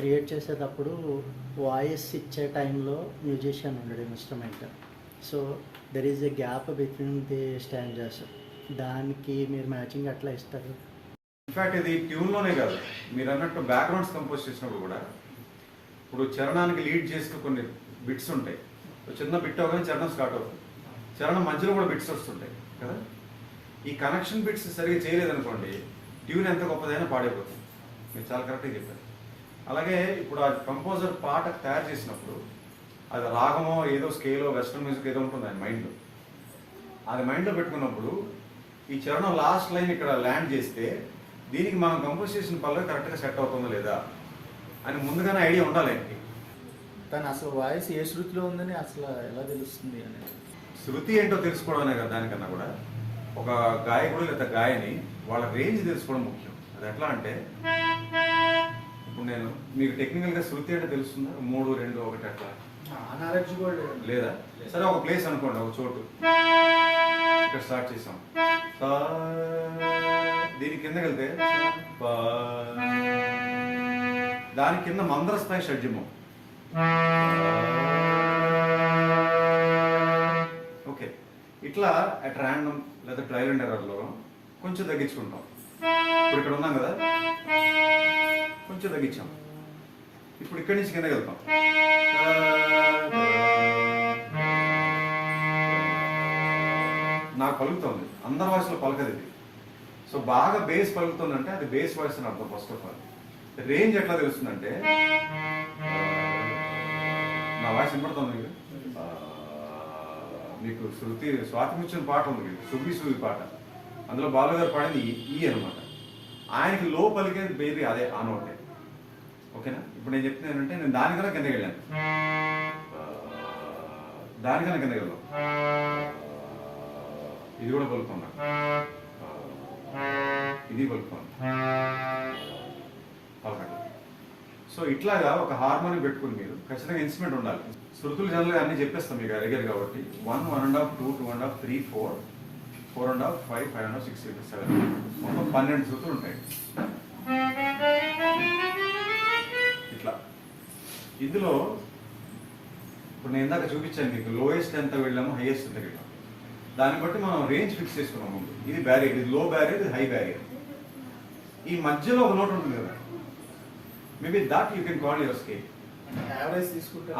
Create చేసేటప్పుడు voice ఇచ్చే టైంలో మ్యూజిషియన్ ఉండడు instrument. So there is a gap between the స్టాంజర్స్. దానికి మీరు మ్యాచింగ్ ఎట్లా ఇస్తారు? ఇన్ఫ్యాక్ట్ ఇది ట్యూన్లోనే కాదు, మీరు అన్నట్టు బ్యాక్గ్రౌండ్స్ కంపోజ్ చేసినప్పుడు కూడా ఇప్పుడు చరణానికి లీడ్ చేస్తూ కొన్ని బిట్స్ ఉంటాయి. చిన్న బిట్ అవగానే చరణం స్టార్ట్ అవుతుంది, చరణం మధ్యలో కూడా బిట్స్ వస్తుంటాయి కదా. ఈ కనెక్షన్ బిట్స్ సరిగ్గా చేయలేదనుకోండి, ట్యూన్ ఎంత గొప్పదైనా పాడైపోతుంది. మీరు చాలా కరెక్ట్గా చెప్పారు. అలాగే ఇప్పుడు ఆ కంపోజర్ పాట తయారు చేసినప్పుడు అది రాగమో ఏదో స్కేలో వెస్ట్రన్ మ్యూజిక్ ఏదో ఉంటుంది ఆయన మైండ్లో. అది మైండ్లో పెట్టుకున్నప్పుడు ఈ చరణం లాస్ట్ లైన్ ఇక్కడ ల్యాండ్ చేస్తే దీనికి మనం కంపోజ్ చేసిన పల్లవి కరెక్ట్గా సెట్ అవుతుందా లేదా అని ముందుగానే ఐడియా ఉండాలి ఆయనకి. కానీ అసలు వాయిస్ ఏ శృతిలో ఉందని అసలు ఎలా తెలుస్తుంది అనేది, శృతి ఏంటో తెలుసుకోవడమే కదా. దానికన్నా కూడా ఒక గాయకుడు లేదా గాయని వాళ్ళ రేంజ్ తెలుసుకోవడం ముఖ్యం. అది ఎట్లా అంటే, ఇప్పుడు నేను మీకు టెక్నికల్గా శృతి అంటే తెలుస్తుందా? 3, 2, 1 అట్లా లేదా? సరే ఒక ప్లేస్ అనుకోండి, ఒక చోటు ఇక్కడ స్టార్ట్ చేసాం, దీని కిందకి వెళ్తే దాని కింద మందర స్థాయి షడ్జమం. ఓకే, ఇట్లా అట్ ర్యాండమ్ లేదా ట్రయల్ అండ్ ఎర్రర్లో కొంచెం తగ్గించుకుంటాం. ఇప్పుడు ఇక్కడ ఉన్నాం కదా, కొంచెం తగ్గించాం. ఇప్పుడు ఇక్కడి నుంచి కిందకి వెళ్తాం, నాకు పలుకుతుంది. అందరి వాయిస్లో పలకది ఇది. సో బాగా బేస్ పలుకుతుందంటే అది బేస్ వాయిస్ అని అర్థం. ఫస్ట్ ఆఫ్ ఆల్ రేంజ్ ఎట్లా తెలుస్తుందంటే, నా వాయిస్ వినపడుతుంది మీకు? మీకు శృతి స్వాతిముచ్చిన పాట ఉంది మీకు, సుబ్బి సుబ్బి పాట, అందులో బాలుగారు పాడింది ఈ అనమాట. ఆయనకి లో పలికేది బేబీ అదే ఆ నోటే. ఓకేనా? ఇప్పుడు నేను చెప్తున్నాను ఏంటంటే, నేను దానికన్నా కిందకి వెళ్ళాను, దానికన్నా కిందకి వెళ్దాం, ఇది కూడా పలుకుతున్నా, ఇది పలుకుతుంది, పలకట్లేదు. సో ఇట్లాగా ఒక హార్మోని పెట్టుకుని మీరు ఖచ్చితంగా ఇన్స్ట్రుమెంట్ ఉండాలి. శృతులు జనరల్గా అన్ని చెప్పేస్తాం మీకు అడిగారు కాబట్టి, 1, 1.5, 2, 2.5, 3, 4, 4.5, 5, 5.5, 6, 7, మొత్తం 12 శృతులు ఉంటాయి. ఇట్లా ఇందులో ఇప్పుడు నేను ఇందాక చూపించాను మీకు, లోయెస్ట్ ఎంత వెళ్ళాము, హైయెస్ట్ ఎంత వెళ్ళాము. దాన్ని బట్టి మనం రేంజ్ ఫిక్స్ చేసుకున్నాం ముందు. ఇది బ్యారియర్, ఇది లో బ్యారియర్, ఇది హై బ్యారియర్. ఈ మధ్యలో ఒక నోట్ ఉంటుంది కదా, maybe that you can call your scale. Average తీసుకుంటే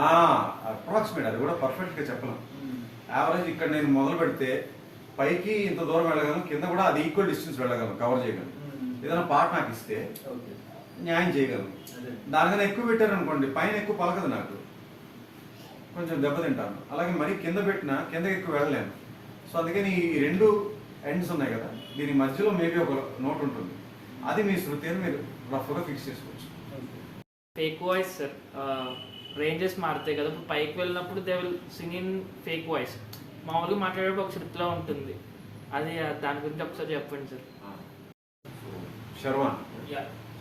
అప్రాక్సిమేట్, అది కూడా పర్ఫెక్ట్గా చెప్పలేం. యావరేజ్ ఇక్కడ నేను మొదలు పెడితే పైకి ఇంత దూరం వెళ్ళగలను, కింద కూడా అది ఈక్వల్ డిస్టెన్స్ వెళ్ళగలను, కవర్ చేయగలను. ఏదైనా పాట నాకు ఇస్తే న్యాయం చేయగలను. దానికన్నా ఎక్కువ పెట్టారనుకోండి, పైన ఎక్కువ పలకదు, నాకు కొంచెం దెబ్బతింటాను. అలాగే మరీ కింద పెట్టినా కిందకి ఎక్కువ వెళ్ళలేను. సో అందుకని ఈ 2 ఎండ్స్ ఉన్నాయి కదా, దీని మధ్యలో మేబీ ఒక నోట్ ఉంటుంది, అది మీ శృతి అని మీరు రఫ్గా ఫిక్స్ చేసుకోవచ్చు. ఫేక్ వాయిస్ సార్, రేంజెస్ మారుతాయి కదా. ఇప్పుడు పైకి వెళ్ళినప్పుడు they will sing in fake voice, మామూలుగా మాట్లాడేటప్పుడు ఒక శృతిలో ఉంటుంది. అది దాని గురించి ఒకసారి చెప్పండి సార్.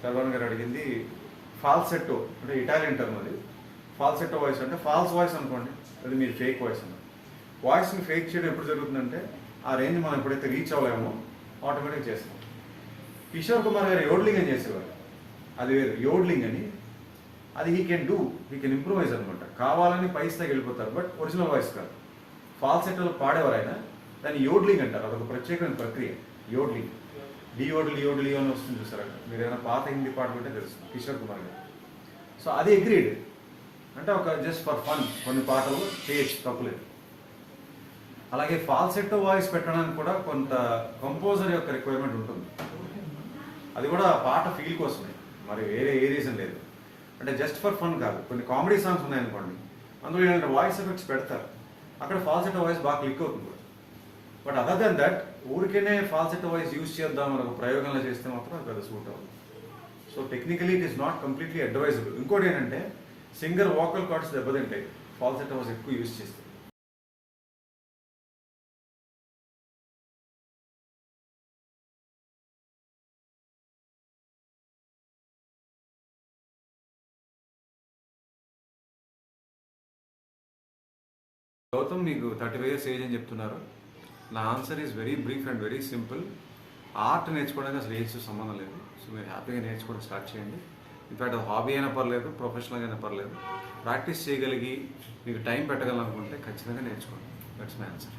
శర్వాన్ గారు అడిగింది ఫాల్సెట్టో, అంటే ఇటాలియన్ టర్మ్ అది. ఫాల్సెట్టో వాయిస్ అంటే ఫాల్స్ వాయిస్ అనుకోండి, అది మీరు ఫేక్ వాయిస్ అన్నారు. వాయిస్ని ఫేక్ చేయడం ఎప్పుడు జరుగుతుందంటే, ఆ రేంజ్ మనం ఎప్పుడైతే రీచ్ అవ్వలేమో ఆటోమేటిక్ చేస్తాం. కిషోర్ కుమార్ గారు యోడ్లింగ్ అని చేసేవారు, అది వేరు. యోడ్లింగ్ అని అది హీ కెన్ ఇంప్రూవైజ్ అనమాట. కావాలని పై స్థాయికి వెళ్ళిపోతారు, బట్ ఒరిజినల్ వాయిస్ కాదు. ఫాల్సెట్టోలో పాడేవారు ఆయన, దాన్ని యోడ్లింగ్ అంటారు. అదొక ప్రత్యేకమైన ప్రక్రియ, యోడ్లింగ్. డియోడ్లి అని వస్తుంది చూసారా, మీరు ఏమైనా పాత హిందీ పాట ఉంటే తెలుస్తుంది, కిషోర్ కుమార్ గారు. సో అది అగ్రీడ్, అంటే ఒక జస్ట్ ఫర్ ఫన్ కొన్ని పాటలు చేయొచ్చు, తప్పులేదు. అలాగే ఫాల్సెట్టో వాయిస్ పెట్టడానికి కూడా కొంత కంపోజర్ యొక్క రిక్వైర్మెంట్ ఉంటుంది. అది కూడా పాట ఫీల్ కోసమే, మరి వేరే ఏ రీజన్ లేదు. అంటే జస్ట్ ఫర్ ఫన్ కాదు. కొన్ని కామెడీ సాంగ్స్ ఉన్నాయనుకోండి, అందులో ఏంటంటే వాయిస్ ఎఫెక్ట్స్ పెడతారు, అక్కడ ఫాల్సెట్టో వాయిస్ బాగా క్లిక్ అవుతుంది. బట్ అదర్ దెన్ దట్, ఊరికేనే ఫాల్సెట్టో వాయిస్ యూజ్ చేద్దామని ఒక ప్రయోగంలో చేస్తే మాత్రం అది పెద్ద సూట్ అవుతుంది. So technically it is not completely advisable. ఇంకోటి ఏంటంటే, సింగర్ వోకల్ కార్డ్స్ దెబ్బతింటాయి ఫాల్సెట్టో వాయిస్ ఎక్కువ యూజ్ చేస్తే. గౌతమ్, మీకు 35 years ఏజ్ అని చెప్తున్నారు. నా answer is very brief and very simple. Art నేర్చుకోవడానికి అసలు ఏజ్ సంబంధం లేదు. సో మీరు హ్యాపీగా నేర్చుకోవడం స్టార్ట్ చేయండి. ఇన్ఫ్యాక్ట్ అది హాబీ అయినా పర్లేదు, ప్రొఫెషనల్గా అయినా పర్లేదు, ప్రాక్టీస్ చేయగలిగి మీకు టైం పెట్టగలనుకుంటే ఖచ్చితంగా నేర్చుకోండి. That's my answer.